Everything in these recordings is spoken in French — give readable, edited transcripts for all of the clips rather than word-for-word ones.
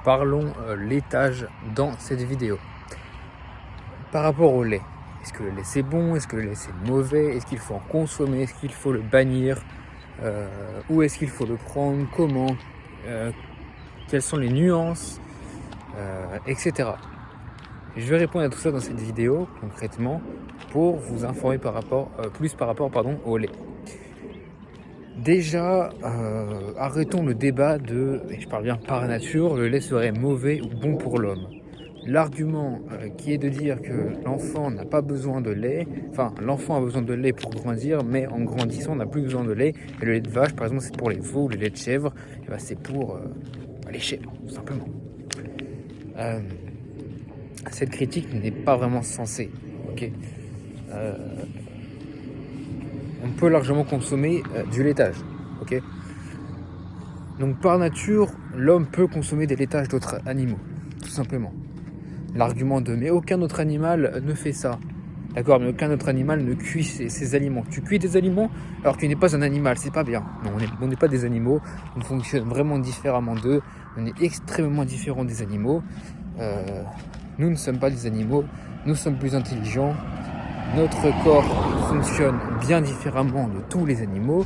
parlons laitage dans cette vidéo. Par rapport au lait, est-ce que le lait c'est bon? Est-ce que le lait c'est mauvais? Est-ce qu'il faut en consommer? Est-ce qu'il faut le bannir? Où est-ce qu'il faut le prendre? Comment? Quelles sont les nuances? Etc. Je vais répondre à tout ça dans cette vidéo concrètement pour vous informer par rapport au lait. Déjà, arrêtons le débat et je parle bien par nature, le lait serait mauvais ou bon pour l'homme. L'argument qui est de dire que l'enfant n'a pas besoin de lait, enfin l'enfant a besoin de lait pour grandir, mais en grandissant on n'a plus besoin de lait. Et le lait de vache par exemple c'est pour les veaux, le lait de chèvre, et ben, c'est pour les chèvres tout simplement. Cette critique n'est pas vraiment sensée, ok. On peut largement consommer du laitage, ok. Donc par nature, l'homme peut consommer des laitages d'autres animaux, tout simplement. L'argument de mais aucun autre animal ne fait ça, d'accord, mais aucun autre animal ne cuit ses aliments. Tu cuis des aliments alors que tu n'es pas un animal, c'est pas bien. Non, on n'est pas des animaux, on fonctionne vraiment différemment d'eux, on est extrêmement différents des animaux. Nous ne sommes pas des animaux, nous sommes plus intelligents. Notre corps fonctionne bien différemment de tous les animaux.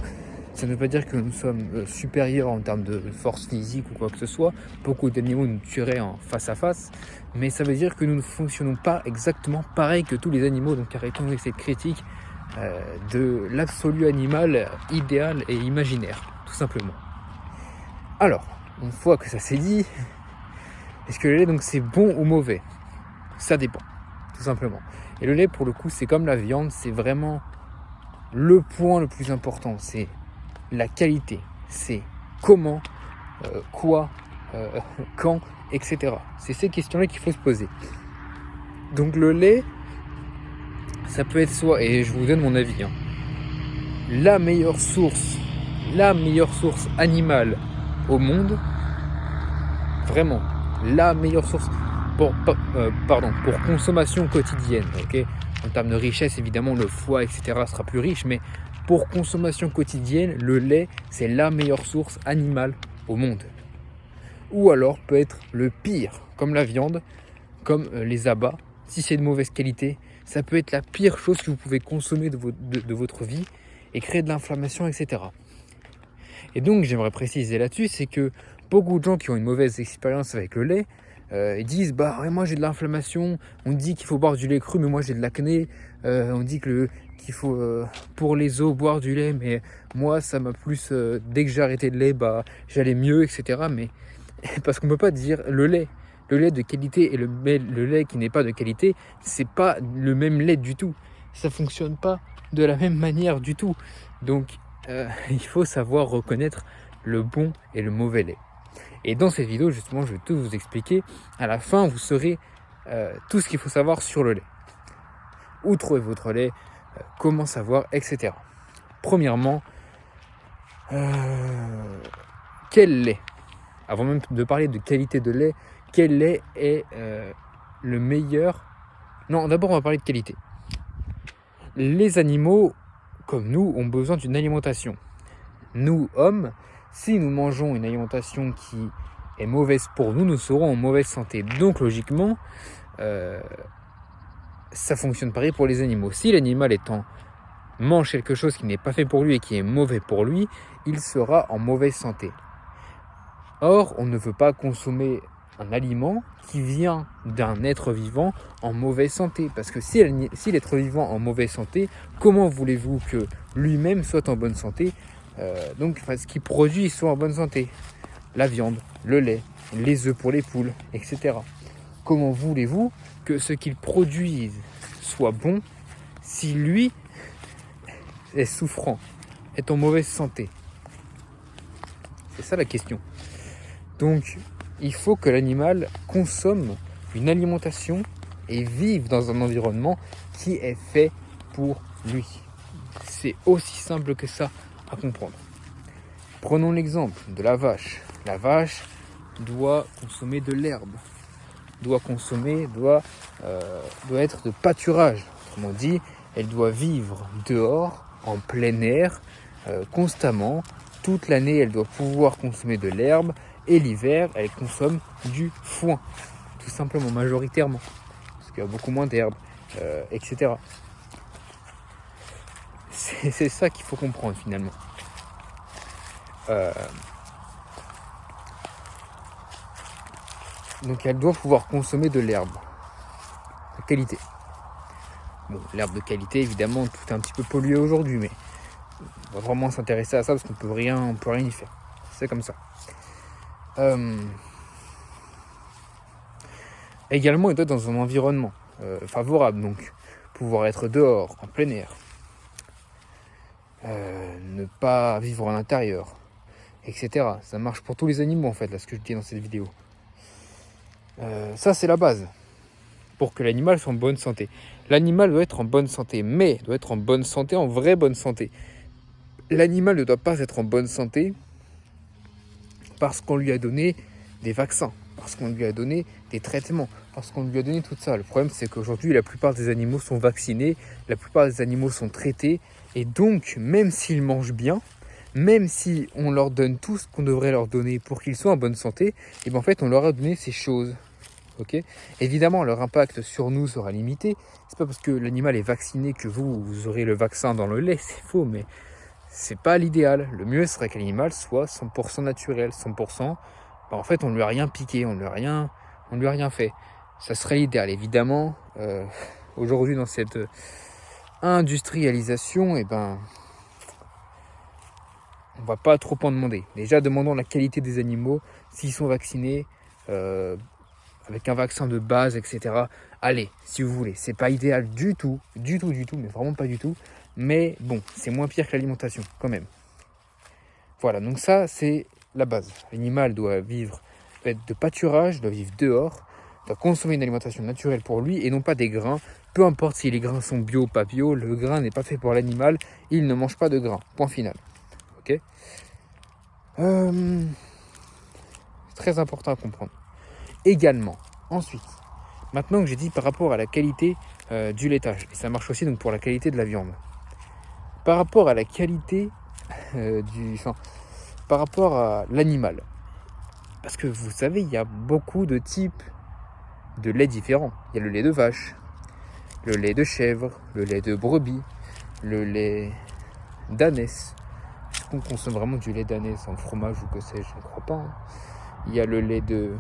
Ça ne veut pas dire que nous sommes supérieurs en termes de force physique ou quoi que ce soit. Beaucoup d'animaux nous tueraient en face à face. Mais ça veut dire que nous ne fonctionnons pas exactement pareil que tous les animaux. Donc arrêtons avec cette critique de l'absolu animal idéal et imaginaire, tout simplement. Alors, une fois que ça s'est dit, est-ce que le lait donc c'est bon ou mauvais? Ça dépend, tout simplement. Et le lait pour le coup c'est comme la viande, c'est vraiment le point le plus important, c'est la qualité, c'est comment, quoi, quand, etc. C'est ces questions-là qu'il faut se poser. Donc le lait, ça peut être soit, et je vous donne mon avis, la meilleure source animale au monde, vraiment, la meilleure source pour consommation quotidienne, ok. En termes de richesse, évidemment, le foie, etc. sera plus riche, mais pour consommation quotidienne, le lait, c'est la meilleure source animale au monde. Ou alors peut être le pire, comme la viande, comme les abats. Si c'est de mauvaise qualité, ça peut être la pire chose que vous pouvez consommer de votre vie et créer de l'inflammation, etc. Et donc, j'aimerais préciser là-dessus, c'est que beaucoup de gens qui ont une mauvaise expérience avec le lait, ils disent moi j'ai de l'inflammation, on dit qu'il faut boire du lait cru mais moi j'ai de l'acné, on dit qu'il faut pour les os boire du lait mais moi ça m'a plus dès que j'ai arrêté le lait j'allais mieux, etc. Mais parce qu'on peut pas dire le lait de qualité et le lait qui n'est pas de qualité, c'est pas le même lait du tout, ça fonctionne pas de la même manière du tout. Donc il faut savoir reconnaître le bon et le mauvais lait. Et dans cette vidéo, justement, je vais tout vous expliquer. À la fin, vous saurez tout ce qu'il faut savoir sur le lait. Où trouver votre lait, comment savoir, etc. Premièrement, quel lait? Avant même de parler de qualité de lait, quel lait est le meilleur? Non, d'abord, on va parler de qualité. Les animaux, comme nous, ont besoin d'une alimentation. Nous, hommes, si nous mangeons une alimentation qui est mauvaise pour nous, nous serons en mauvaise santé. Donc logiquement, ça fonctionne pareil pour les animaux. Si l'animal mange quelque chose qui n'est pas fait pour lui et qui est mauvais pour lui, il sera en mauvaise santé. Or, on ne veut pas consommer un aliment qui vient d'un être vivant en mauvaise santé. Parce que si l'être vivant est en mauvaise santé, comment voulez-vous que lui-même soit en bonne santé? Donc ce qu'il produit soit en bonne santé, la viande, le lait, les œufs pour les poules, etc. Comment voulez-vous que ce qu'il produise soit bon si lui est souffrant, est en mauvaise santé? C'est ça la question. Donc il faut que l'animal consomme une alimentation et vive dans un environnement qui est fait pour lui. C'est aussi simple que ça à comprendre. Prenons l'exemple de la vache. La vache doit consommer de l'herbe, doit être de pâturage. Autrement dit, elle doit vivre dehors, en plein air, constamment. Toute l'année, elle doit pouvoir consommer de l'herbe Et l'hiver, elle consomme du foin, tout simplement, majoritairement, parce qu'il y a beaucoup moins d'herbe, etc. C'est ça qu'il faut comprendre finalement. Donc elle doit pouvoir consommer de l'herbe de qualité. Bon, l'herbe de qualité, évidemment, tout est un petit peu pollué aujourd'hui, mais on va vraiment s'intéresser à ça parce qu'on peut rien y faire. C'est comme ça. Également, elle doit être dans un environnement favorable, donc pouvoir être dehors, en plein air, ne pas vivre en intérieur, etc. Ça marche pour tous les animaux en fait, là, ce que je dis dans cette vidéo. Ça, c'est la base pour que l'animal soit en bonne santé. L'animal doit être en bonne santé, mais doit être en bonne santé, en vraie bonne santé. L'animal ne doit pas être en bonne santé parce qu'on lui a donné des vaccins, parce qu'on lui a donné des traitements, parce qu'on lui a donné tout ça. Le problème, c'est qu'aujourd'hui, la plupart des animaux sont vaccinés, la plupart des animaux sont traités, et donc, même s'ils mangent bien, même si on leur donne tout ce qu'on devrait leur donner pour qu'ils soient en bonne santé, et bien en fait, on leur a donné ces choses. Okay. Évidemment, leur impact sur nous sera limité. C'est pas parce que l'animal est vacciné que vous aurez le vaccin dans le lait, c'est faux, mais c'est pas l'idéal. Le mieux serait que l'animal soit 100% naturel, 100%. En fait, on lui a rien piqué, on lui a rien fait. Ça serait l'idéal, évidemment. Aujourd'hui, dans cette industrialisation, on va pas trop en demander. Déjà, demandons la qualité des animaux, s'ils sont vaccinés, avec un vaccin de base, etc. Allez, si vous voulez. C'est pas idéal du tout, mais vraiment pas du tout. Mais bon, c'est moins pire que l'alimentation, quand même. Voilà, donc ça, c'est la base. L'animal doit être de pâturage, doit vivre dehors, doit consommer une alimentation naturelle pour lui et non pas des grains. Peu importe si les grains sont bio ou pas bio, le grain n'est pas fait pour l'animal, il ne mange pas de grains. Point final. Ok. Très important à comprendre. Également, ensuite, maintenant que j'ai dit par rapport à la qualité du laitage, et ça marche aussi donc pour la qualité de la viande, par rapport à la qualité par rapport à l'animal, parce que vous savez, il y a beaucoup de types de lait différents. Il y a le lait de vache, le lait de chèvre, le lait de brebis, le lait d'ânesse. Est-ce qu'on consomme vraiment du lait d'ânesse en fromage ou que sais-je? Je ne crois pas. Hein. Il y a le lait de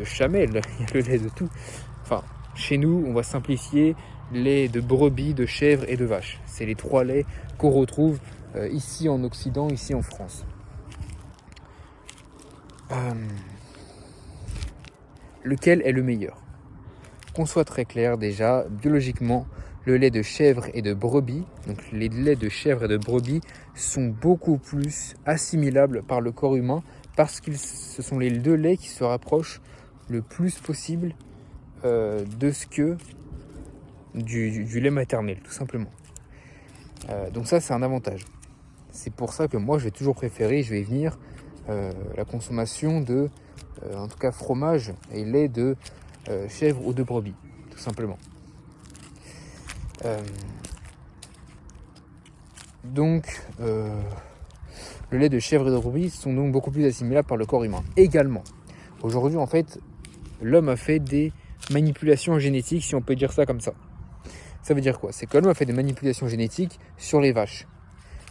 chamelle, il y a le lait de tout. Enfin, chez nous, on va simplifier lait de brebis, de chèvre et de vache. C'est les 3 laits qu'on retrouve ici en Occident, ici en France. Lequel est le meilleur? Qu'on soit très clair déjà, biologiquement, le lait de chèvre et de brebis, donc les laits de chèvre et de brebis sont beaucoup plus assimilables par le corps humain parce que ce sont les 2 laits qui se rapprochent le plus possible de ce que du lait maternel, tout simplement. Donc ça, c'est un avantage. C'est pour ça que moi, je vais toujours préférer, je vais venir la consommation de, en tout cas, fromage et lait de chèvre ou de brebis, tout simplement. Donc, le lait de chèvre et de brebis sont donc beaucoup plus assimilables par le corps humain. Également, aujourd'hui, en fait, l'homme a fait des manipulations génétiques, si on peut dire ça comme ça. Ça veut dire quoi? C'est que l'homme a fait des manipulations génétiques sur les vaches.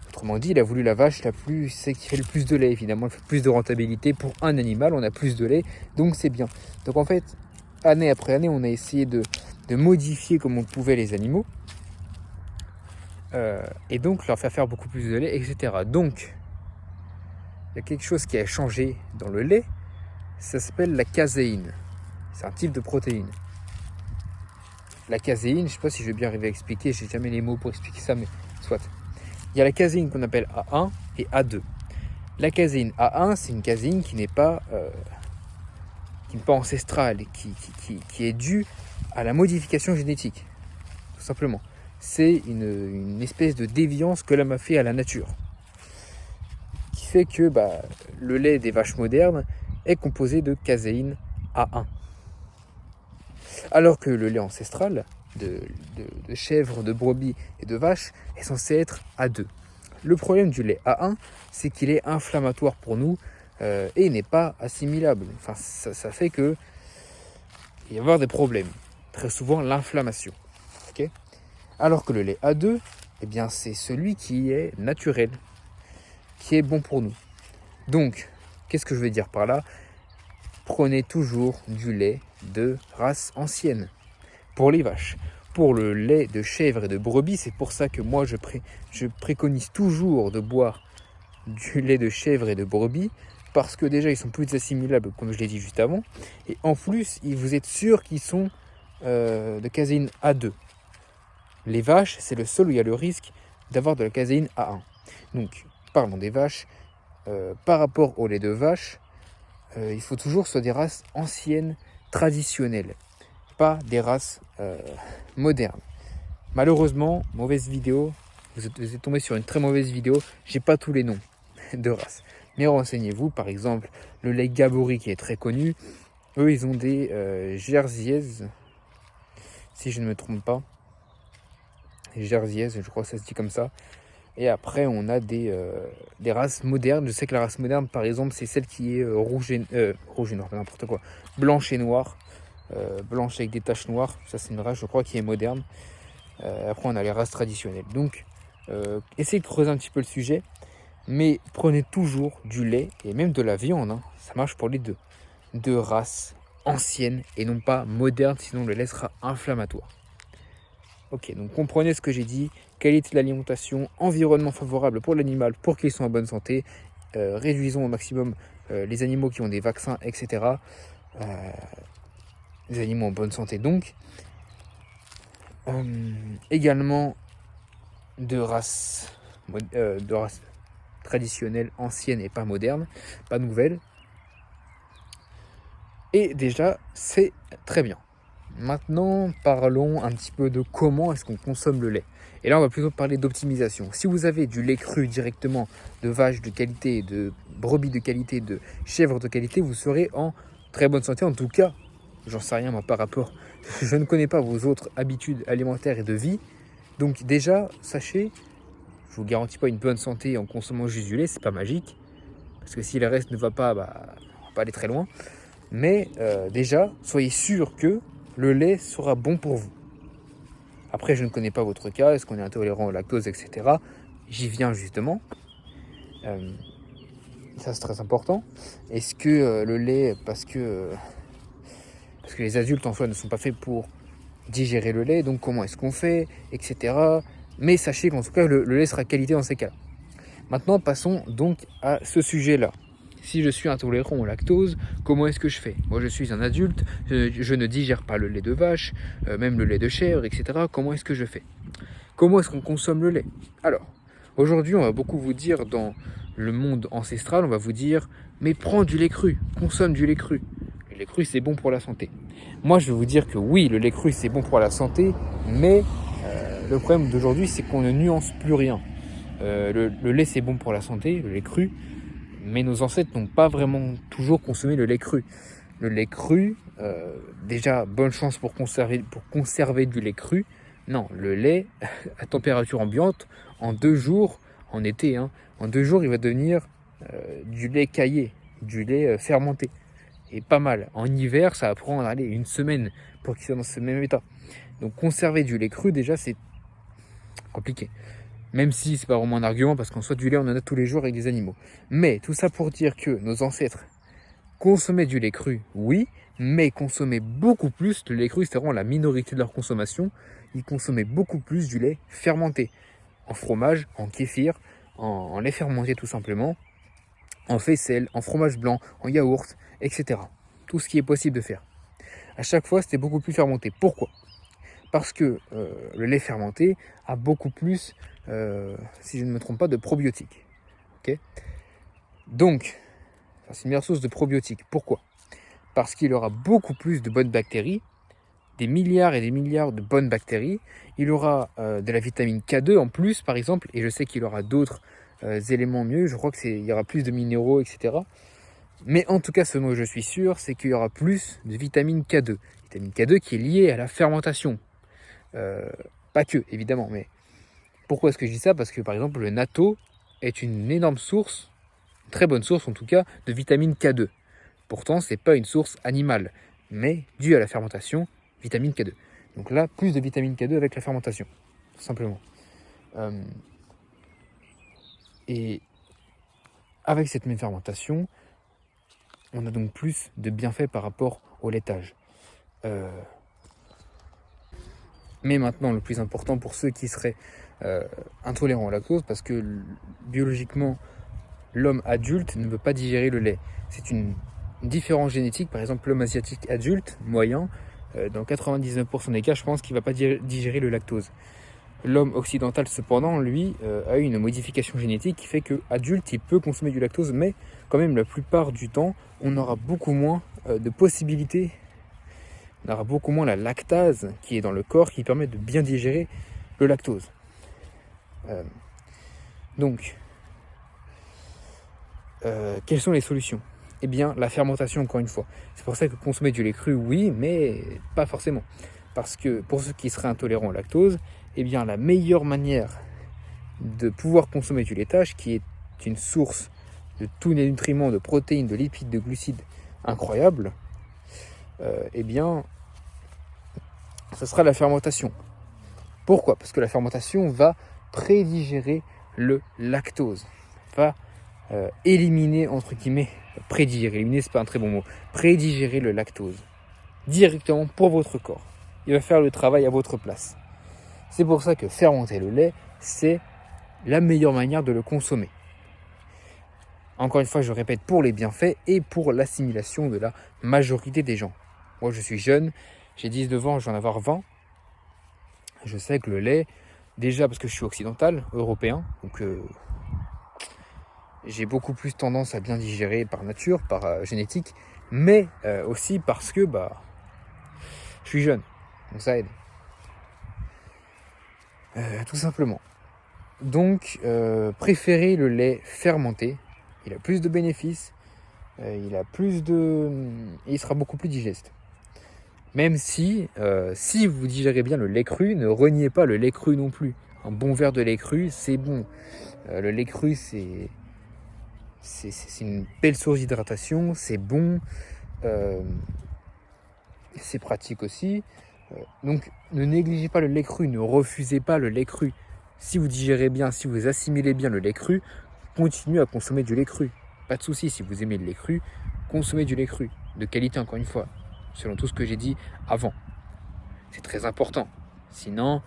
Autrement dit, il a voulu la vache c'est qui fait le plus de lait, évidemment, elle fait plus de rentabilité pour un animal, on a plus de lait, donc c'est bien. Donc en fait, année après année, on a essayé de modifier comme on pouvait les animaux, et donc leur faire beaucoup plus de lait, etc. Donc, il y a quelque chose qui a changé dans le lait, ça s'appelle la caséine. C'est un type de protéine. La caséine, je ne sais pas si je vais bien arriver à expliquer, j'ai jamais les mots pour expliquer ça, mais soit. Il y a la caséine qu'on appelle A1 et A2. La caséine A1, c'est une caséine qui n'est pas ancestrale, qui est due à la modification génétique, tout simplement. C'est une espèce de déviance que l'homme a fait à la nature, qui fait que le lait des vaches modernes est composé de caséine A1. Alors que le lait ancestral de chèvre, de brebis et de vache est censé être A2. Le problème du lait A1, c'est qu'il est inflammatoire pour nous et n'est pas assimilable. Enfin, ça fait que il va y avoir des problèmes. Très souvent, l'inflammation. Okay, alors que le lait A2, eh bien, c'est celui qui est naturel, qui est bon pour nous. Donc, qu'est-ce que je veux dire par là? Prenez toujours du lait de race ancienne pour les vaches. Pour le lait de chèvre et de brebis, c'est pour ça que moi je préconise toujours de boire du lait de chèvre et de brebis, parce que déjà ils sont plus assimilables comme je l'ai dit juste avant, et en plus vous êtes sûr qu'ils sont de caséine A2. Les vaches, c'est le seul où il y a le risque d'avoir de la caséine A1. Donc parlons des vaches. Par rapport au lait de vache, il faut toujours soit des races anciennes, traditionnelles, pas des races modernes. Malheureusement, mauvaise vidéo, vous êtes tombé sur une très mauvaise vidéo, j'ai pas tous les noms de races. Mais renseignez-vous, par exemple, le lait Gabori qui est très connu, eux ils ont des Jerseys, si je ne me trompe pas, Jerseys, je crois que ça se dit comme ça. Et après on a des races modernes. Je sais que la race moderne par exemple c'est celle qui est rouge et noir, n'importe quoi, blanche et noire, blanche avec des taches noires, ça c'est une race je crois qui est moderne. Après on a les races traditionnelles. Donc essayez de creuser un petit peu le sujet, mais prenez toujours du lait et même de la viande, hein, ça marche pour les deux, de races anciennes et non pas modernes, sinon le lait sera inflammatoire. Ok, donc comprenez ce que j'ai dit, qualité de l'alimentation, environnement favorable pour l'animal pour qu'il soit en bonne santé, réduisons au maximum les animaux qui ont des vaccins, etc. Les animaux en bonne santé donc. Également de races traditionnelles, anciennes et pas modernes, pas nouvelles. Et déjà, c'est très bien. Maintenant, parlons un petit peu de comment est-ce qu'on consomme le lait. Et là, on va plutôt parler d'optimisation. Si vous avez du lait cru directement de vaches de qualité, de brebis de qualité, de chèvres de qualité, vous serez en très bonne santé. En tout cas, j'en sais rien moi par rapport. Je ne connais pas vos autres habitudes alimentaires et de vie. Donc déjà, sachez, je vous garantis pas une bonne santé en consommant juste du lait, c'est pas magique. Parce que si le reste ne va pas, on va pas aller très loin. Mais déjà, soyez sûr que le lait sera bon pour vous. Après, je ne connais pas votre cas, est-ce qu'on est intolérant au lactose, etc. J'y viens justement. Ça, c'est très important. Est-ce que le lait, parce que les adultes en soi ne sont pas faits pour digérer le lait, donc comment est-ce qu'on fait, etc. Mais sachez qu'en tout cas, le lait sera qualité dans ces cas-là. Maintenant, passons donc à ce sujet-là. Si je suis intolérant au lactose, comment est-ce que je fais? Moi, je suis un adulte, je ne digère pas le lait de vache, même le lait de chèvre, etc. Comment est-ce que je fais? Comment est-ce qu'on consomme le lait? Alors, aujourd'hui, on va beaucoup vous dire dans le monde ancestral, on va vous dire, mais prends du lait cru, consomme du lait cru. Le lait cru, c'est bon pour la santé. Moi, je vais vous dire que oui, le lait cru, c'est bon pour la santé, mais le problème d'aujourd'hui, c'est qu'on ne nuance plus rien. Le lait, c'est bon pour la santé, le lait cru, mais nos ancêtres n'ont pas vraiment toujours consommé le lait cru. Le lait cru, déjà, bonne chance pour conserver du lait cru. Non, le lait à température ambiante, en 2 jours, en été, hein, en 2 jours, il va devenir du lait caillé, du lait fermenté. Et pas mal. En hiver, ça va prendre 1 semaine pour qu'il soit dans ce même état. Donc conserver du lait cru, déjà, c'est compliqué. Même si c'est pas vraiment un argument, parce qu'en soi, du lait, on en a tous les jours avec des animaux. Mais tout ça pour dire que nos ancêtres consommaient du lait cru, oui, mais consommaient beaucoup plus, le lait cru, c'était vraiment la minorité de leur consommation, ils consommaient beaucoup plus du lait fermenté, en fromage, en kéfir, en lait fermenté tout simplement, en faisselle, en fromage blanc, en yaourt, etc. Tout ce qui est possible de faire. À chaque fois, c'était beaucoup plus fermenté. Pourquoi ? Parce que le lait fermenté a beaucoup plus, si je ne me trompe pas, de probiotiques. Okay, donc, c'est une meilleure source de probiotiques. Pourquoi ? Parce qu'il aura beaucoup plus de bonnes bactéries, des milliards et des milliards de bonnes bactéries. Il aura de la vitamine K2 en plus, par exemple, et je sais qu'il aura d'autres éléments mieux. Je crois qu'il y aura plus de minéraux, etc. Mais en tout cas, ce dont je suis sûr, c'est qu'il y aura plus de vitamine K2. Vitamine K2 qui est liée à la fermentation. Pas que, évidemment, mais pourquoi est-ce que je dis ça ? Parce que, par exemple, le natto est une énorme source très bonne source en tout cas de vitamine K2. Pourtant, ce n'est pas une source animale, mais due à la fermentation, vitamine K2. Donc là, plus de vitamine K2 avec la fermentation, tout simplement. Et avec cette même fermentation, on a donc plus de bienfaits par rapport au laitage. Mais maintenant, le plus important pour ceux qui seraient intolérants au lactose, parce que biologiquement, l'homme adulte ne peut pas digérer le lait. C'est une différence génétique. Par exemple, l'homme asiatique adulte, moyen, dans 99% des cas, je pense qu'il ne va pas digérer le lactose. L'homme occidental, cependant, lui, a eu une modification génétique qui fait qu'adulte, il peut consommer du lactose, mais quand même, la plupart du temps, on aura beaucoup moins de possibilités. On aura beaucoup moins la lactase qui est dans le corps, qui permet de bien digérer le lactose. Donc, quelles sont les solutions ? Eh bien, la fermentation, encore une fois. C'est pour ça que consommer du lait cru, oui, mais pas forcément. Parce que pour ceux qui seraient intolérants au lactose, eh bien, la meilleure manière de pouvoir consommer du laitage, qui est une source de tous les nutriments, de protéines, de lipides, de glucides incroyables, eh bien, ce sera la fermentation. Pourquoi ? Parce que la fermentation va prédigérer le lactose, va éliminer, entre guillemets, prédigérer, éliminer c'est pas un très bon mot, prédigérer le lactose directement pour votre corps. Il va faire le travail à votre place. C'est pour ça que fermenter le lait, c'est la meilleure manière de le consommer. Encore une fois, je répète, pour les bienfaits et pour l'assimilation de la majorité des gens. Moi, je suis jeune, j'ai 19 ans, je vais en avoir 20. Je sais que le lait, déjà parce que je suis occidental, européen, donc j'ai beaucoup plus tendance à bien digérer par nature, par génétique, mais aussi parce que je suis jeune, donc ça aide. Tout simplement. Donc, préférez le lait fermenté. Il a plus de bénéfices, il sera beaucoup plus digeste. Même si vous digérez bien le lait cru, ne reniez pas le lait cru non plus. Un bon verre de lait cru, c'est bon. Le lait cru, c'est une belle source d'hydratation, c'est bon, c'est pratique aussi. Donc, ne négligez pas le lait cru, ne refusez pas le lait cru. Si vous digérez bien, si vous assimilez bien le lait cru, continuez à consommer du lait cru. Pas de souci, si vous aimez le lait cru, consommez du lait cru. De qualité, encore une fois, selon tout ce que j'ai dit avant. C'est très important. Sinon,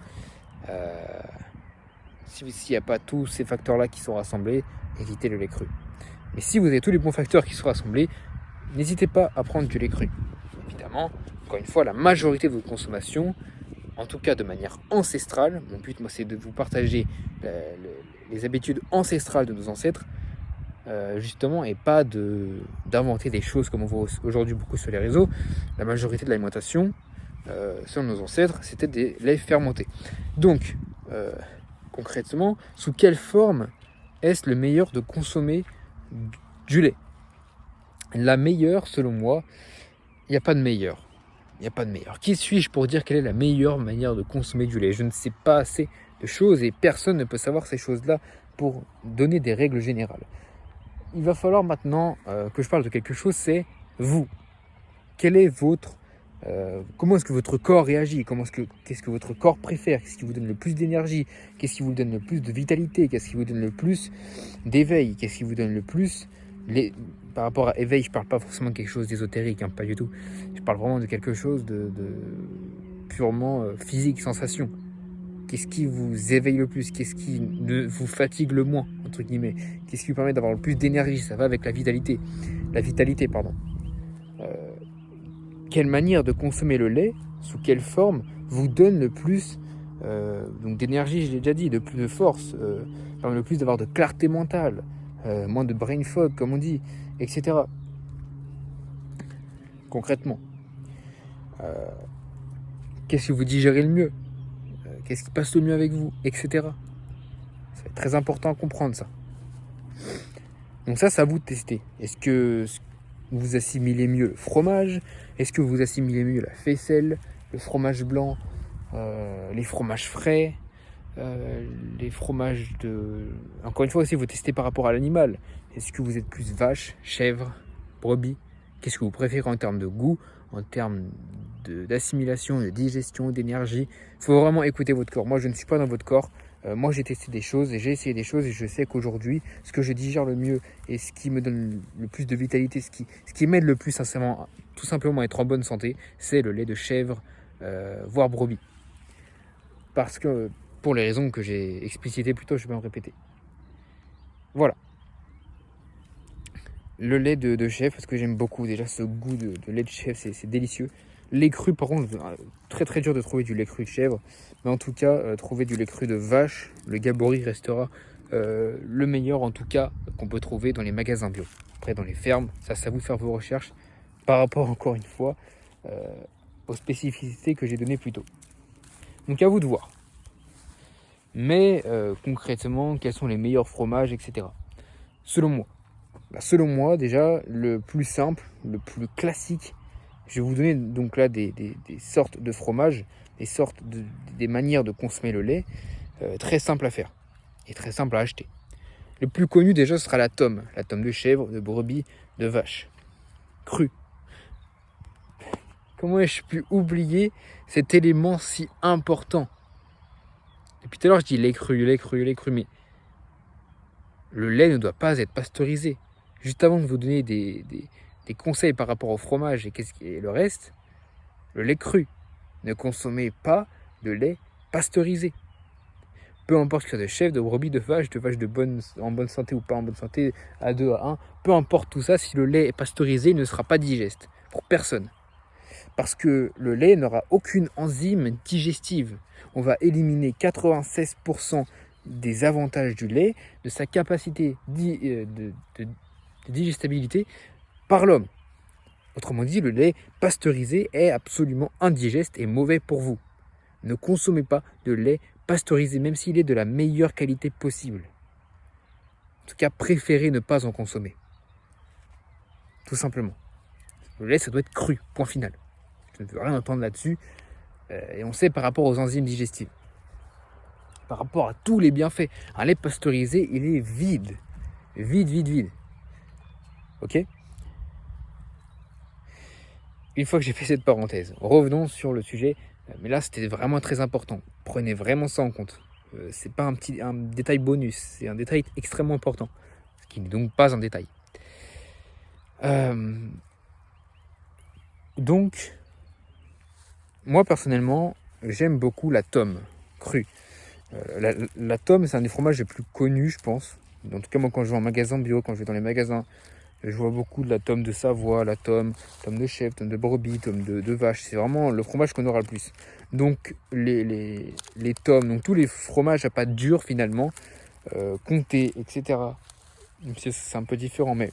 s'il n'y a pas tous ces facteurs-là qui sont rassemblés, évitez le lait cru. Mais si vous avez tous les bons facteurs qui sont rassemblés, n'hésitez pas à prendre du lait cru. Évidemment, encore une fois, la majorité de votre consommation, en tout cas de manière ancestrale, mon but, moi, c'est de vous partager les habitudes ancestrales de nos ancêtres, justement, et pas d'inventer des choses comme on voit aujourd'hui beaucoup sur les réseaux. La majorité de l'alimentation, selon nos ancêtres, c'était des laits fermentés. Donc, concrètement, sous quelle forme est-ce le meilleur de consommer du lait ? La meilleure, selon moi, il n'y a pas de meilleure. Il n'y a pas de meilleure. Qui suis-je pour dire quelle est la meilleure manière de consommer du lait ? Je ne sais pas assez de choses et personne ne peut savoir ces choses-là pour donner des règles générales. Il va falloir maintenant que je parle de quelque chose, c'est vous. Quel est comment est-ce que votre corps réagit ? Qu'est-ce que votre corps préfère ? Qu'est-ce qui vous donne le plus d'énergie ? Qu'est-ce qui vous donne le plus de vitalité ? Qu'est-ce qui vous donne le plus d'éveil ? Qu'est-ce qui vous donne le plus Par rapport à éveil, je ne parle pas forcément de quelque chose d'ésotérique, pas du tout. Je parle vraiment de quelque chose de purement physique, sensation. Qu'est-ce qui vous éveille le plus ? Qu'est-ce qui vous fatigue le moins, entre guillemets ? Qu'est-ce qui vous permet d'avoir le plus d'énergie ? Ça va avec la vitalité. Quelle manière de consommer le lait, sous quelle forme, vous donne le plus donc d'énergie, je l'ai déjà dit, de plus de force, permet le plus d'avoir de clarté mentale, moins de brain fog, comme on dit, etc. Concrètement, qu'est-ce que vous digérez le mieux ? Qu'est-ce qui passe le mieux avec vous, etc. C'est très important à comprendre ça. Donc ça, c'est à vous de tester. Est-ce que vous assimilez mieux le fromage ? Est-ce que vous assimilez mieux la faisselle, le fromage blanc, les fromages frais ? les fromages de... Encore une fois aussi, vous testez par rapport à l'animal. Est-ce que vous êtes plus vache, chèvre, brebis? Qu'est-ce que vous préférez en termes de goût, en termes d'assimilation, de digestion, d'énergie? Il faut vraiment écouter votre corps. Moi, je ne suis pas dans votre corps. Moi, j'ai testé des choses et j'ai essayé des choses et je sais qu'aujourd'hui, ce que je digère le mieux et ce qui me donne le plus de vitalité, ce qui m'aide le plus sincèrement, tout simplement à être en bonne santé, c'est le lait de chèvre, voire brebis. Parce que, pour les raisons que j'ai explicitées plus tôt, je vais me répéter. Voilà. Le lait de chèvre, parce que j'aime beaucoup déjà ce goût de lait de chèvre, c'est délicieux. Lait cru, par contre, très très dur de trouver du lait cru de chèvre. Mais en tout cas, trouver du lait cru de vache, le Gabory restera le meilleur en tout cas qu'on peut trouver dans les magasins bio. Après, dans les fermes, ça c'est à vous de faire vos recherches par rapport, encore une fois, aux spécificités que j'ai données plus tôt. Donc à vous de voir. Mais concrètement, quels sont les meilleurs fromages, etc. Selon moi, déjà, le plus simple, le plus classique, je vais vous donner donc là des sortes de fromages, des manières de consommer le lait, très simple à faire et très simple à acheter. Le plus connu déjà sera la tome de chèvre, de brebis, de vache, crue. Comment ai-je pu oublier cet élément si important? Depuis tout à l'heure, je dis lait cru, mais le lait ne doit pas être pasteurisé. Juste avant de vous donner des conseils par rapport au fromage et le reste, le lait cru. Ne consommez pas de lait pasteurisé. Peu importe qu'il y a de chèvre, de brebis, de vache en bonne santé ou pas en bonne santé, A2, A1, peu importe tout ça, si le lait est pasteurisé, il ne sera pas digeste pour personne. Parce que le lait n'aura aucune enzyme digestive. On va éliminer 96% des avantages du lait, de sa capacité de digestibilité par l'homme. Autrement dit, le lait pasteurisé est absolument indigeste et mauvais pour vous. Ne consommez pas de lait pasteurisé, même s'il est de la meilleure qualité possible. En tout cas, préférez ne pas en consommer. Tout simplement. Le lait, ça doit être cru, point final. Je ne veux rien entendre là-dessus. Et on sait par rapport aux enzymes digestives. Par rapport à tous les bienfaits. Un lait pasteurisé, il est vide. Vide. Ok ? Une fois que j'ai fait cette parenthèse, revenons sur le sujet. Mais là, c'était vraiment très important. Prenez vraiment ça en compte. C'est pas un détail bonus, c'est un détail extrêmement important. Ce qui n'est donc pas un détail. Donc, moi personnellement, j'aime beaucoup la tome crue. La tome, c'est un des fromages les plus connus, je pense. En tout cas, moi, quand je vais en magasin bio, quand je vais dans les magasins, je vois beaucoup de la tome de Savoie, la tome de chèvre, tome de brebis, tome de vache. C'est vraiment le fromage qu'on aura le plus. Donc, les tomes, donc tous les fromages à pâte dure, finalement, comté, etc. Même si c'est un peu différent, mais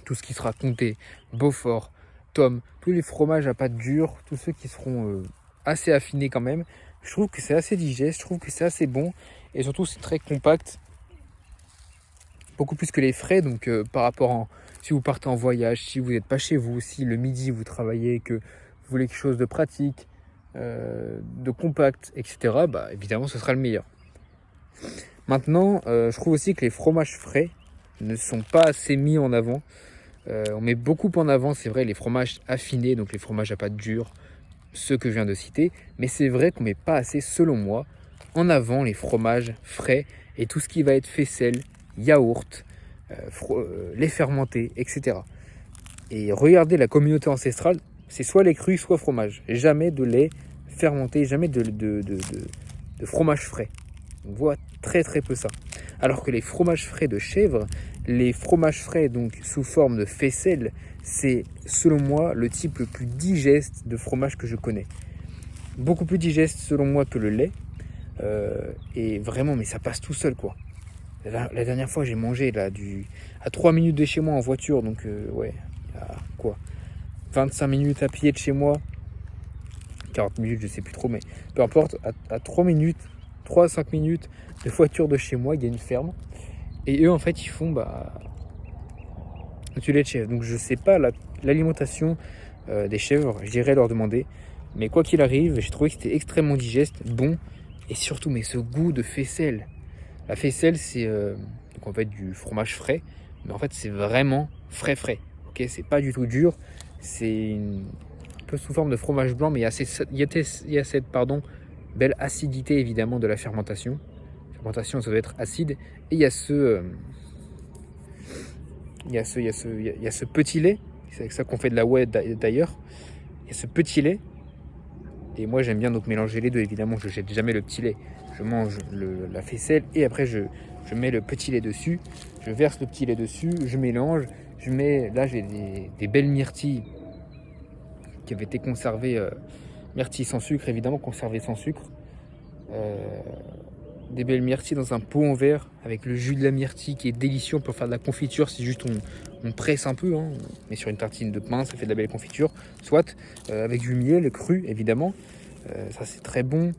tout ce qui sera comté, Beaufort, tome, tous les fromages à pâte dure, tous ceux qui seront assez affinés quand même, je trouve que c'est assez digeste, je trouve que c'est assez bon, et surtout c'est très compact, beaucoup plus que les frais. Donc par rapport si vous partez en voyage, si vous n'êtes pas chez vous, si le midi vous travaillez, que vous voulez quelque chose de pratique, de compact, etc., bah évidemment ce sera le meilleur. Maintenant, je trouve aussi que les fromages frais ne sont pas assez mis en avant. On met beaucoup en avant, c'est vrai, les fromages affinés, donc les fromages à pâte dure, ceux que je viens de citer, mais c'est vrai qu'on met pas assez, selon moi, en avant les fromages frais et tout ce qui va être faisselle, yaourt, lait fermenté, etc. Et regardez la communauté ancestrale, c'est soit lait cru, soit fromage. Jamais de lait fermenté, jamais de fromage frais. On voit très très peu ça. Alors que les fromages frais de chèvre, les fromages frais donc sous forme de faisselle, c'est selon moi le type le plus digeste de fromage que je connais. Beaucoup plus digeste selon moi que le lait. Et vraiment, mais ça passe tout seul quoi. La dernière fois j'ai mangé là à 3 minutes de chez moi en voiture, donc à 25 minutes à pied de chez moi, 40 minutes je sais plus trop, mais peu importe, à 3 à 5 minutes de voiture de chez moi, il y a une ferme, et eux en fait ils font du lait de chèvre. Donc je sais pas l'alimentation des chèvres, j'irai leur demander, mais quoi qu'il arrive, j'ai trouvé que c'était extrêmement digeste, bon, Et surtout, mais ce goût de faisselle. La faisselle, c'est donc en fait du fromage frais, mais en fait c'est vraiment frais frais. Ok, c'est pas du tout dur. C'est un peu sous forme de fromage blanc, mais il y a cette belle acidité évidemment de la fermentation. La fermentation, ça doit être acide. Et il y a il y a ce petit lait. C'est avec ça qu'on fait de la whey d'ailleurs. Il y a ce petit lait. Et moi j'aime bien donc mélanger les deux. Évidemment, je jette jamais le petit lait. Je mange la faisselle et après je mets le petit lait dessus. Je verse le petit lait dessus, je mélange. Là j'ai des belles myrtilles qui avaient été conservées. Myrtilles sans sucre, évidemment, conservées sans sucre. Des belles myrtilles dans un pot en verre avec le jus de la myrtille qui est délicieux. Pour faire de la confiture, c'est juste on presse un peu, hein. On met sur une tartine de pain, ça fait de la belle confiture. Soit avec du miel cru, évidemment. Ça c'est très bon.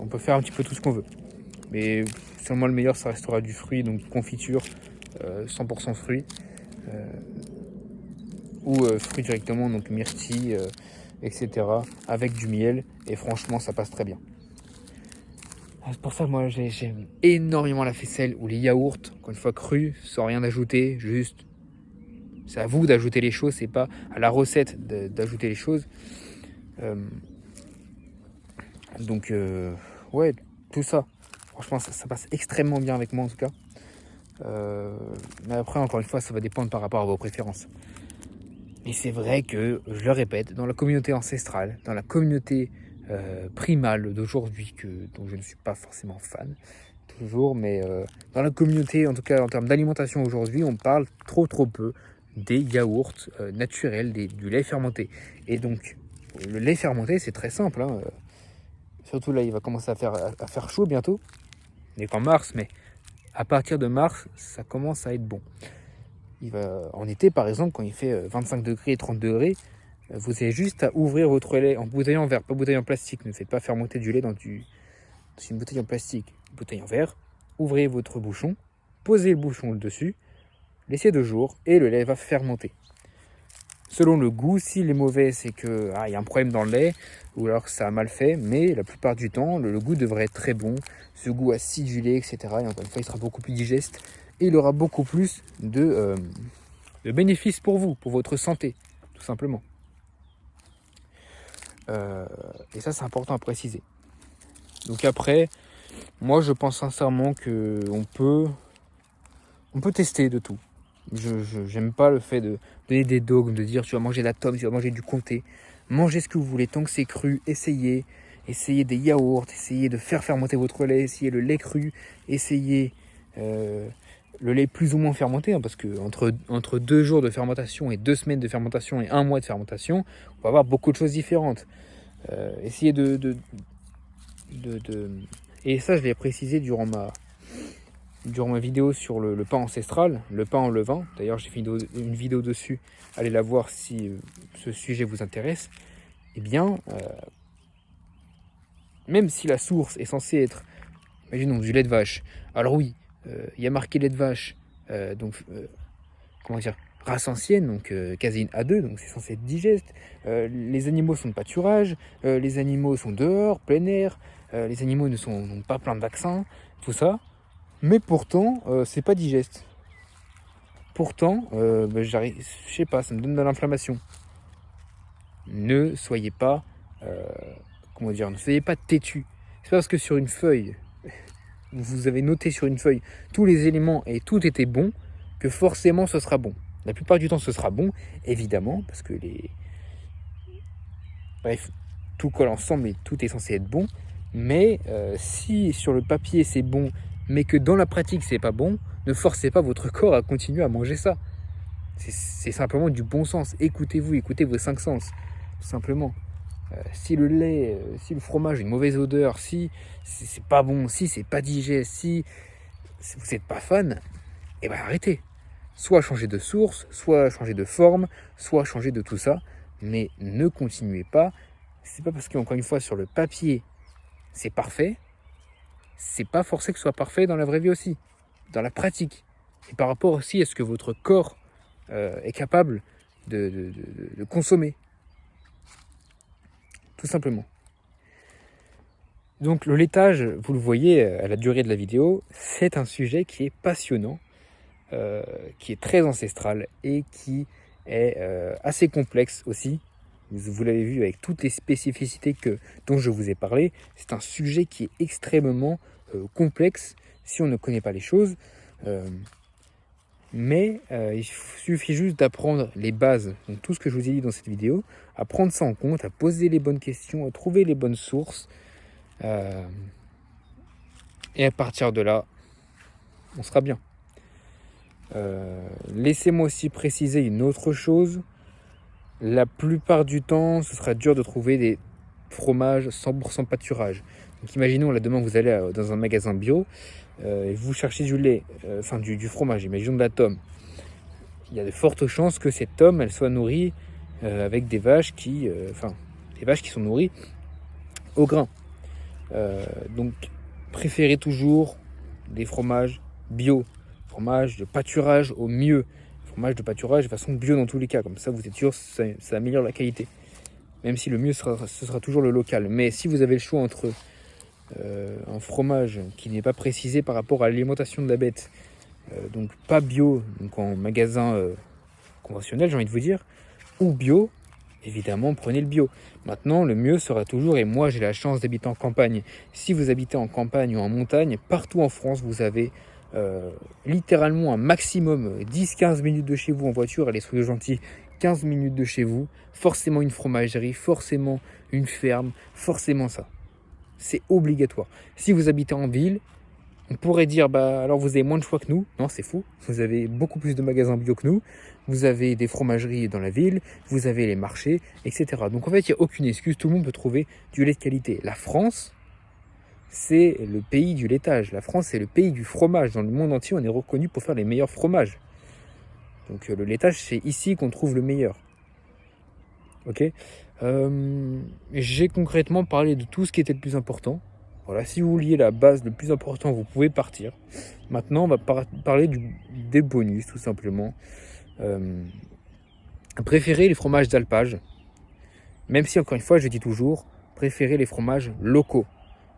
On peut faire un petit peu tout ce qu'on veut. Mais selon moi le meilleur ça restera du fruit, donc confiture 100% fruits. Ou fruits directement, donc myrtille, etc. Avec du miel. Et franchement ça passe très bien. C'est pour ça que moi j'aime énormément la faisselle ou les yaourts, encore une fois crus, sans rien ajouter, juste c'est à vous d'ajouter les choses, c'est pas à la recette d'ajouter les choses. Donc ouais, tout ça, franchement ça passe extrêmement bien avec moi en tout cas. Mais après encore une fois ça va dépendre par rapport à vos préférences. Mais c'est vrai que, je le répète, dans la communauté ancestrale, dans la communauté primale d'aujourd'hui, dont je ne suis pas forcément fan, toujours, mais dans la communauté, en tout cas en termes d'alimentation aujourd'hui, on parle trop peu des yaourts naturels, du lait fermenté. Et donc, le lait fermenté, c'est très simple, hein. Surtout là, il va commencer à faire chaud bientôt. On n'est qu'en mars, mais à partir de mars, ça commence à être bon. En été, par exemple, quand il fait 25 degrés, 30 degrés, vous avez juste à ouvrir votre lait en bouteille en verre, pas bouteille en plastique. Ne faites pas fermenter du lait dans une bouteille en plastique, une bouteille en verre. Ouvrez votre bouchon, posez le bouchon dessus, laissez 2 jours et le lait va fermenter. Selon le goût, s'il est mauvais, c'est que y a un problème dans le lait ou alors que ça a mal fait, mais la plupart du temps, le goût devrait être très bon. Ce goût acidulé, etc. Et encore une fois, il sera beaucoup plus digeste et il aura beaucoup plus de bénéfices pour vous, pour votre santé, tout simplement. Et ça, c'est important à préciser. Donc après, moi, je pense sincèrement qu'on peut tester de tout. J'aime pas le fait de donner des dogmes, de dire tu vas manger de la tome, tu vas manger du comté. Mangez ce que vous voulez, tant que c'est cru, essayez des yaourts, essayez de faire fermenter votre lait, essayez le lait cru, essayez le lait plus ou moins fermenté, hein, parce que entre 2 jours de fermentation et 2 semaines de fermentation et 1 mois de fermentation, on va avoir beaucoup de choses différentes. Essayez et ça je l'ai précisé durant ma vidéo sur le pain ancestral, le pain en levain. D'ailleurs j'ai fait une vidéo dessus, allez la voir si ce sujet vous intéresse. Eh bien, même si la source est censée être, imaginons, du lait de vache, alors oui, il y a marqué lait de vache, comment dire, race ancienne, donc caséine A2, donc c'est censé être digeste. Les animaux sont de pâturage, les animaux sont dehors, plein air, les animaux n'ont pas plein de vaccins, tout ça. Mais pourtant, c'est pas digeste. Pourtant, je sais pas, ça me donne de l'inflammation. Ne soyez pas, ne soyez pas têtu. C'est pas parce que sur une feuille, vous avez noté sur une feuille tous les éléments et tout était bon, que forcément ce sera bon. La plupart du temps ce sera bon, évidemment, parce que bref, tout colle ensemble et tout est censé être bon. Mais si sur le papier c'est bon, mais que dans la pratique c'est pas bon, ne forcez pas votre corps à continuer à manger ça. C'est simplement du bon sens. Écoutez-vous, écoutez vos 5 sens, tout simplement. Si le lait, si le fromage a une mauvaise odeur, si c'est pas bon, si c'est pas digeste, si vous n'êtes pas fan, eh ben arrêtez. Soit changer de source, soit changer de forme, soit changer de tout ça, mais ne continuez pas. C'est pas parce qu'encore une fois sur le papier c'est parfait, c'est pas forcé que ce soit parfait dans la vraie vie aussi, dans la pratique. Et par rapport aussi à ce que votre corps est capable de consommer. Tout simplement. Donc le laitage, vous le voyez à la durée de la vidéo, c'est un sujet qui est passionnant, qui est très ancestral et qui est assez complexe aussi. Vous l'avez vu avec toutes les spécificités dont je vous ai parlé. C'est un sujet qui est extrêmement complexe si on ne connaît pas les choses. Mais il suffit juste d'apprendre les bases, donc tout ce que je vous ai dit dans cette vidéo, à prendre ça en compte, à poser les bonnes questions, à trouver les bonnes sources. Et à partir de là, on sera bien. Laissez-moi aussi préciser une autre chose. La plupart du temps, ce sera dur de trouver des fromages 100% pâturage. Donc imaginons, là demain vous allez dans un magasin bio et vous cherchez du lait, du fromage, imaginons de la tome. Il y a de fortes chances que cette tome, elle soit nourrie avec des vaches des vaches qui sont nourries au grain. Donc préférez toujours des fromages bio, fromage de pâturage au mieux, fromage de pâturage de façon bio dans tous les cas, comme ça vous êtes sûr ça améliore la qualité, même si le mieux ce sera toujours le local. Mais si vous avez le choix entre un fromage qui n'est pas précisé par rapport à l'alimentation de la bête, donc pas bio, donc en magasin conventionnel j'ai envie de vous dire, ou bio, évidemment prenez le bio. Maintenant le mieux sera toujours, et moi j'ai la chance d'habiter en campagne, si vous habitez en campagne ou en montagne, partout en France vous avez littéralement un maximum 10-15 minutes de chez vous en voiture, allez soyez gentils, 15 minutes de chez vous, forcément une fromagerie, forcément une ferme, forcément ça. C'est obligatoire. Si vous habitez en ville, on pourrait dire, alors vous avez moins de choix que nous. Non, c'est faux. Vous avez beaucoup plus de magasins bio que nous. Vous avez des fromageries dans la ville. Vous avez les marchés, etc. Donc en fait, il n'y a aucune excuse. Tout le monde peut trouver du lait de qualité. La France, c'est le pays du laitage. La France, c'est le pays du fromage. Dans le monde entier, on est reconnu pour faire les meilleurs fromages. Donc le laitage, c'est ici qu'on trouve le meilleur. Ok. J'ai concrètement parlé de tout ce qui était le plus important. Voilà, si vous vouliez la base, le plus important, vous pouvez partir. Maintenant, on va parler des bonus, tout simplement. Préférez les fromages d'alpage. Même si, encore une fois, je dis toujours, préférez les fromages locaux.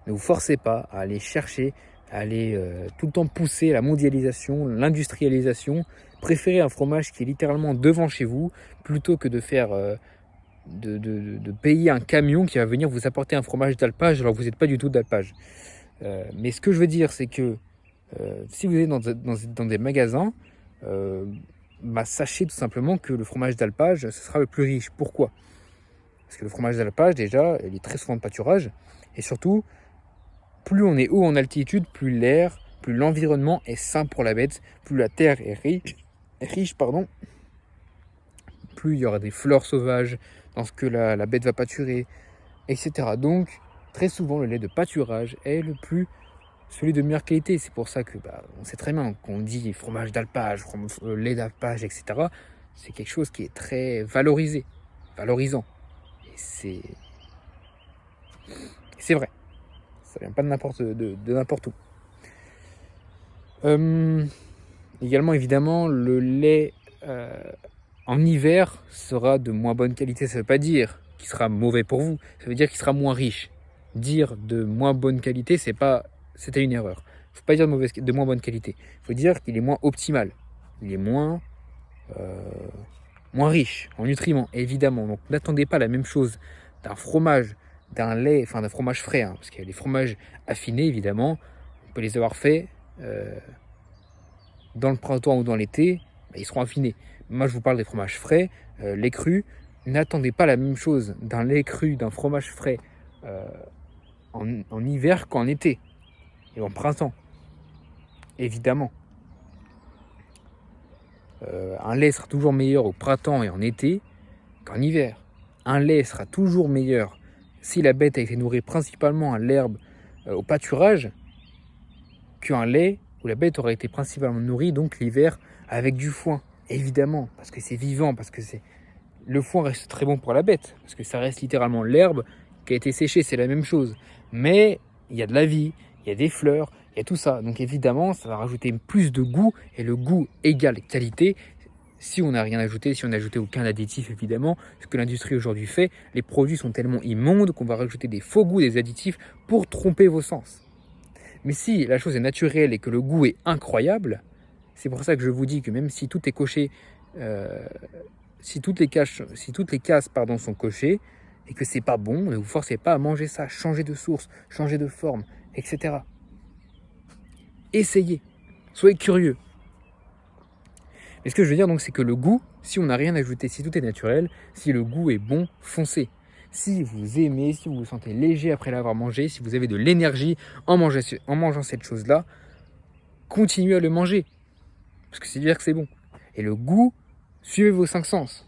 Ne vous forcez pas à aller chercher, à aller tout le temps pousser la mondialisation, l'industrialisation. Préférez un fromage qui est littéralement devant chez vous, plutôt que de faire... de payer un camion qui va venir vous apporter un fromage d'alpage alors que vous n'êtes pas du tout d'alpage. Mais ce que je veux dire, c'est que si vous êtes dans des magasins, sachez tout simplement que le fromage d'alpage, ce sera le plus riche. Pourquoi ? Parce que le fromage d'alpage, déjà, il est très souvent de pâturage. Et surtout, plus on est haut en altitude, plus l'air, plus l'environnement est sain pour la bête, plus la terre est riche, plus il y aura des fleurs sauvages dans ce que la bête va pâturer, etc. Donc, très souvent, le lait de pâturage est celui de meilleure qualité. C'est pour ça que on sait très bien qu'on dit fromage d'alpage, lait d'alpage, etc. C'est quelque chose qui est très valorisant. Et c'est vrai. Ça vient pas de n'importe où. Également, évidemment, le lait en hiver sera de moins bonne qualité. Ça ne veut pas dire qu'il sera mauvais pour vous, ça veut dire qu'il sera moins riche. Dire de moins bonne qualité, c'était une erreur. Il ne faut pas dire de moins bonne qualité. Il faut dire qu'il est moins optimal. Il est moins riche en nutriments, évidemment. Donc n'attendez pas la même chose d'un fromage, d'un lait, d'un fromage frais, parce qu'il y a des fromages affinés, évidemment. On peut les avoir faits dans le printemps ou dans l'été, ils seront affinés. Moi, je vous parle des fromages frais, lait cru. N'attendez pas la même chose d'un lait cru, d'un fromage frais en hiver qu'en été et en printemps. Évidemment. Un lait sera toujours meilleur au printemps et en été qu'en hiver. Un lait sera toujours meilleur si la bête a été nourrie principalement à l'herbe au pâturage qu'un lait où la bête aurait été principalement nourrie donc l'hiver avec du foin. Évidemment, parce que c'est vivant, parce que le foin reste très bon pour la bête, parce que ça reste littéralement l'herbe qui a été séchée, c'est la même chose. Mais il y a de la vie, il y a des fleurs, il y a tout ça. Donc évidemment, ça va rajouter plus de goût, et le goût égale qualité. si on n'a rien ajouté, si on n'a ajouté aucun additif évidemment, ce que l'industrie aujourd'hui fait, les produits sont tellement immondes qu'on va rajouter des faux goûts, des additifs pour tromper vos sens. Mais si la chose est naturelle et que le goût est incroyable, c'est pour ça que je vous dis que même si tout est coché, si toutes les cases sont cochées et que c'est pas bon, ne vous forcez pas à manger ça, changez de source, changez de forme, etc. Essayez, soyez curieux. Mais ce que je veux dire donc, c'est que le goût, si on n'a rien ajouté, si tout est naturel, si le goût est bon, foncez. Si vous aimez, si vous vous sentez léger après l'avoir mangé, si vous avez de l'énergie en mangeant cette chose-là, continuez à le manger. Parce que c'est dire que c'est bon. Et le goût, suivez vos 5 sens.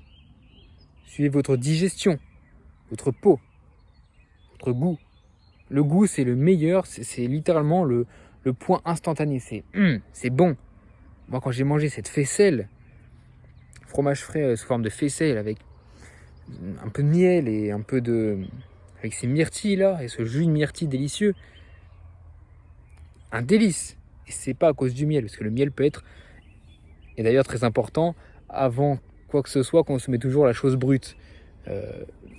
Suivez votre digestion, votre peau, votre goût. Le goût, c'est le meilleur, c'est littéralement le point instantané. C'est bon. Moi, quand j'ai mangé cette faisselle, fromage frais sous forme de faisselle avec un peu de miel et un peu de... avec ces myrtilles là, et ce jus de myrtille délicieux, un délice. Et c'est pas à cause du miel, parce que le miel peut être, et d'ailleurs très important, avant quoi que ce soit, consommez toujours la chose brute.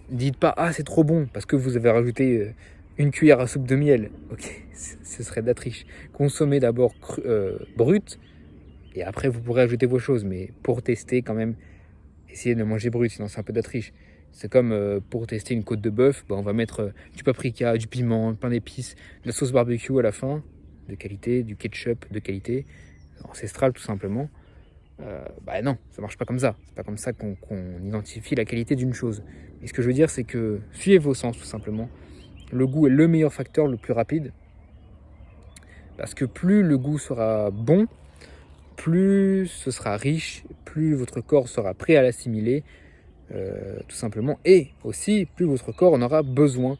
Dites pas, ah c'est trop bon, parce que vous avez rajouté une cuillère à soupe de miel. Ok, ce serait de la triche. Consommez d'abord brut, et après vous pourrez ajouter vos choses, mais pour tester quand même, essayez de manger brut, sinon c'est un peu de la triche. C'est comme pour tester une côte de bœuf, on va mettre du paprika, du piment, pain d'épices, de la sauce barbecue à la fin, de qualité, du ketchup de qualité, ancestral tout simplement. Non, ça marche pas comme ça. C'est pas comme ça qu'on identifie la qualité d'une chose. Et ce que je veux dire, c'est que suivez vos sens tout simplement. Le goût est le meilleur facteur, le plus rapide. Parce que plus le goût sera bon, plus ce sera riche, plus votre corps sera prêt à l'assimiler, tout simplement. Et aussi, plus votre corps en aura besoin.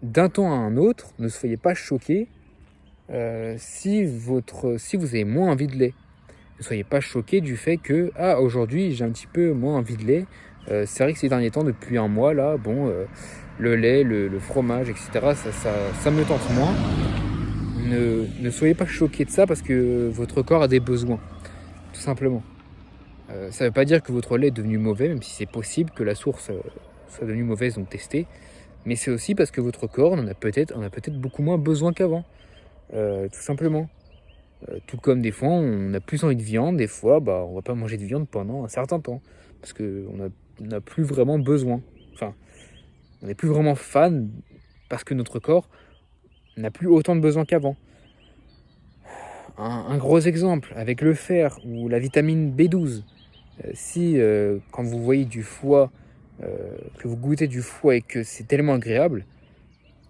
D'un temps à un autre, ne soyez pas choqués si vous avez moins envie de lait. Ne soyez pas choqués du fait que aujourd'hui j'ai un petit peu moins envie de lait. C'est vrai que ces derniers temps, depuis un mois là, le lait, le fromage, etc. Ça me tente moins. Ne soyez pas choqués de ça parce que votre corps a des besoins, tout simplement. Ça ne veut pas dire que votre lait est devenu mauvais, même si c'est possible que la source soit devenue mauvaise, donc testez. Mais c'est aussi parce que votre corps en a peut-être beaucoup moins besoin qu'avant, tout simplement. Tout comme des fois on a plus envie de viande, des fois on va pas manger de viande pendant un certain temps parce qu'on n'a plus vraiment besoin. Enfin, on n'est plus vraiment fan parce que notre corps n'a plus autant de besoin qu'avant. Un gros exemple avec le fer ou la vitamine B12. Si quand vous voyez du foie, que vous goûtez du foie et que c'est tellement agréable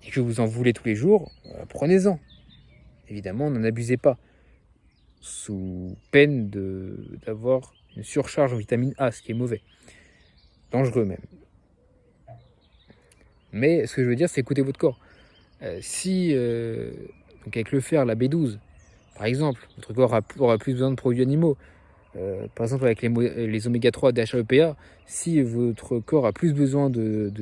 et que vous en voulez tous les jours, prenez-en. Évidemment, n'en abusez pas, sous peine d'avoir une surcharge en vitamine A, ce qui est mauvais, dangereux même. Mais ce que je veux dire, c'est écoutez votre corps. Donc avec le fer, la B12, par exemple, votre corps aura plus besoin de produits animaux. Par exemple avec les oméga 3 DHA-EPA, si votre corps a plus besoin de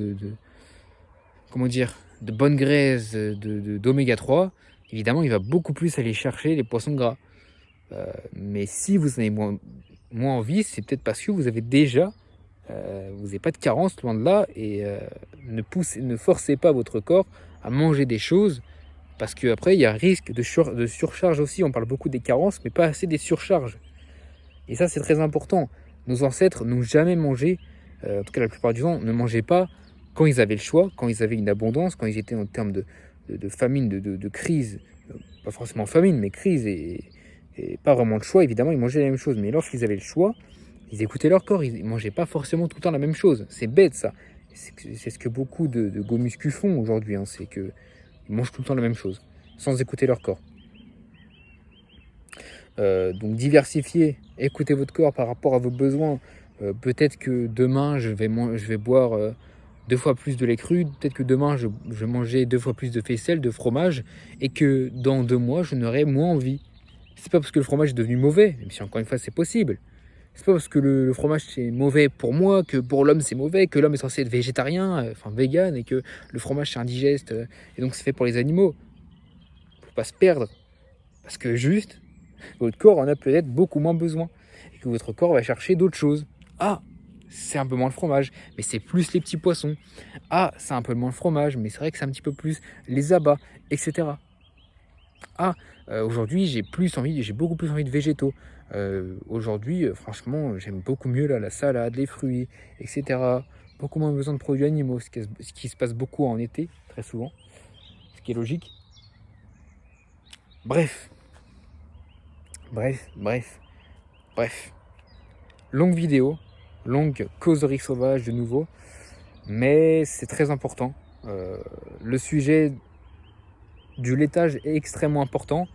bonnes graisses, d'oméga 3, évidemment il va beaucoup plus aller chercher les poissons gras. Mais si vous en avez moins envie, c'est peut-être parce que vous avez déjà, vous n'avez pas de carence, loin de là, et ne forcez pas votre corps à manger des choses, parce qu'après il y a un risque de surcharge aussi. On parle beaucoup des carences, mais pas assez des surcharges. Et ça c'est très important. Nos ancêtres n'ont jamais mangé, en tout cas la plupart du temps, ne mangeaient pas quand ils avaient le choix, quand ils avaient une abondance, quand ils étaient en termes de famine, de crise, pas forcément famine, mais crise et pas vraiment le choix. Évidemment, ils mangeaient la même chose, mais lorsqu'ils avaient le choix, ils écoutaient leur corps, ils ne mangeaient pas forcément tout le temps la même chose. C'est bête ça. C'est ce que beaucoup de go muscu font aujourd'hui, c'est qu'ils mangent tout le temps la même chose, sans écouter leur corps. Donc diversifiez, écoutez votre corps par rapport à vos besoins. Peut-être que demain je vais boire 2 fois plus de lait cru, peut-être que demain je vais manger 2 fois plus de faisselle, de fromage, et que dans 2 mois je n'aurai moins envie. C'est pas parce que le fromage est devenu mauvais, même si encore une fois c'est possible. C'est pas parce que le fromage c'est mauvais pour moi que pour l'homme c'est mauvais, que l'homme est censé être végétarien, vegan, et que le fromage c'est indigeste, et donc c'est fait pour les animaux. Faut pas se perdre, parce que juste votre corps en a peut-être beaucoup moins besoin. Et que votre corps va chercher d'autres choses. Ah, c'est un peu moins le fromage, mais c'est plus les petits poissons. Ah, c'est un peu moins le fromage, mais c'est vrai que c'est un petit peu plus les abats, etc. Ah, aujourd'hui, j'ai beaucoup plus envie de végétaux. Aujourd'hui, franchement, j'aime beaucoup mieux là, la salade, les fruits, etc. Beaucoup moins besoin de produits animaux, ce qui se passe beaucoup en été, très souvent, ce qui est logique. Bref. Longue vidéo, longue causerie sauvage de nouveau, mais c'est très important. Le sujet du laitage est extrêmement important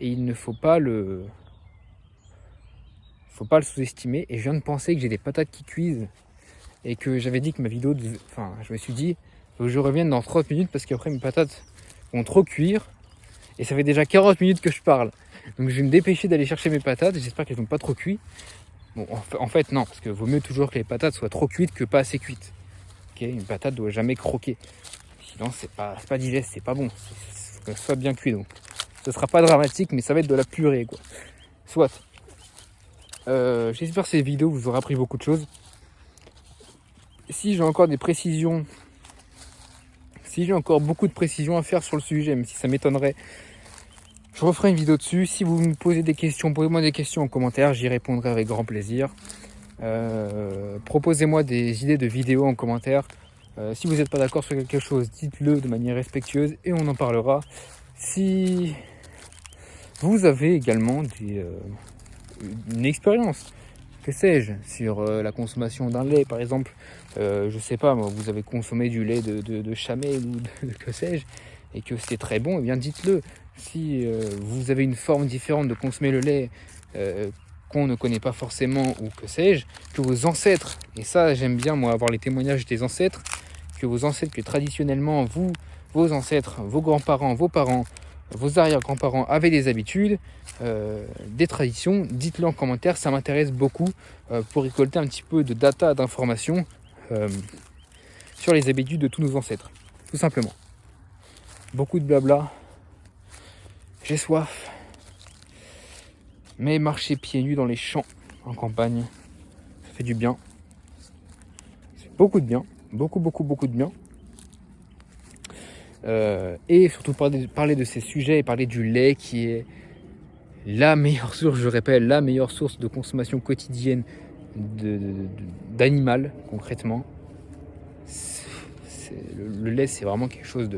et il ne faut pas le sous-estimer. Et je viens de penser que j'ai des patates qui cuisent et que j'avais dit que ma vidéo, je me suis dit, faut que je revienne dans 30 minutes parce qu'après mes patates vont trop cuire et ça fait déjà 40 minutes que je parle. Donc je vais me dépêcher d'aller chercher mes patates, j'espère qu'elles n'ont pas trop cuit. Bon, en fait non, parce que vaut mieux toujours que les patates soient trop cuites que pas assez cuites. Okay, une patate doit jamais croquer, sinon c'est pas digeste, c'est pas bon. Faut qu'elle soit bien cuite, donc ce sera pas dramatique, mais ça va être de la purée quoi. Soit. J'espère que cette vidéo vous aura appris beaucoup de choses. Si j'ai encore beaucoup de précisions à faire sur le sujet, même si ça m'étonnerait, je referai une vidéo dessus. Si vous me posez des questions, posez-moi des questions en commentaire, j'y répondrai avec grand plaisir. Proposez-moi des idées de vidéos en commentaire. Si vous n'êtes pas d'accord sur quelque chose, dites-le de manière respectueuse et on en parlera. Si vous avez également une expérience, que sais-je, sur la consommation d'un lait par exemple, je sais pas moi, vous avez consommé du lait de chamel ou de que sais-je, et que c'est très bon, et bien dites-le. Si vous avez une forme différente de consommer le lait qu'on ne connaît pas forcément, ou que sais-je, que vos ancêtres, et ça j'aime bien moi avoir les témoignages des ancêtres, que traditionnellement vos ancêtres, vos grands-parents, vos parents, vos arrière-grands-parents avaient des habitudes, des traditions, dites-le en commentaire, ça m'intéresse beaucoup pour récolter un petit peu de data, d'informations sur les habitudes de tous nos ancêtres, tout simplement. Beaucoup de blabla, j'ai soif, mais marcher pieds nus dans les champs en campagne, ça fait du bien, c'est beaucoup de bien, beaucoup de bien. Et surtout parler de ces sujets et parler du lait qui est la meilleure source, je répète, la meilleure source de consommation quotidienne d'animal, concrètement. Le lait, c'est vraiment quelque chose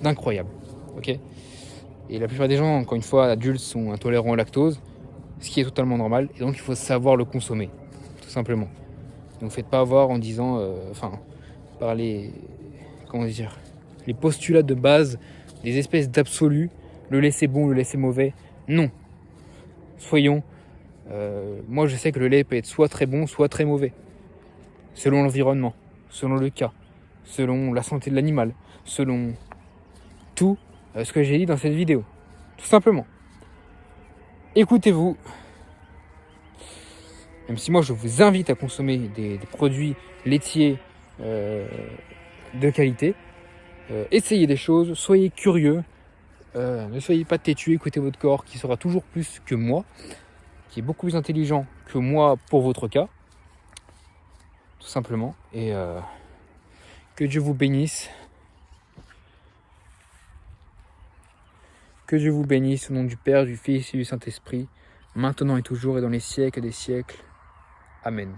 d'incroyable. Okay, et la plupart des gens, encore une fois, adultes, sont intolérants au lactose, ce qui est totalement normal. Et donc, il faut savoir le consommer, tout simplement. Donc, faites pas avoir en disant, par les postulats de base, des espèces d'absolus, le lait c'est bon, le lait c'est mauvais. Non. Moi je sais que le lait peut être soit très bon, soit très mauvais. Selon l'environnement, selon le cas, selon la santé de l'animal, selon tout ce que j'ai dit dans cette vidéo. Tout simplement. Écoutez-vous. Même si moi je vous invite à consommer des produits laitiers de qualité, essayez des choses, soyez curieux, ne soyez pas têtu, écoutez votre corps qui sera toujours plus que moi, qui est beaucoup plus intelligent que moi pour votre cas, tout simplement. Et que Dieu vous bénisse. Que Dieu vous bénisse au nom du Père, du Fils et du Saint-Esprit, maintenant et toujours et dans les siècles des siècles. Amen.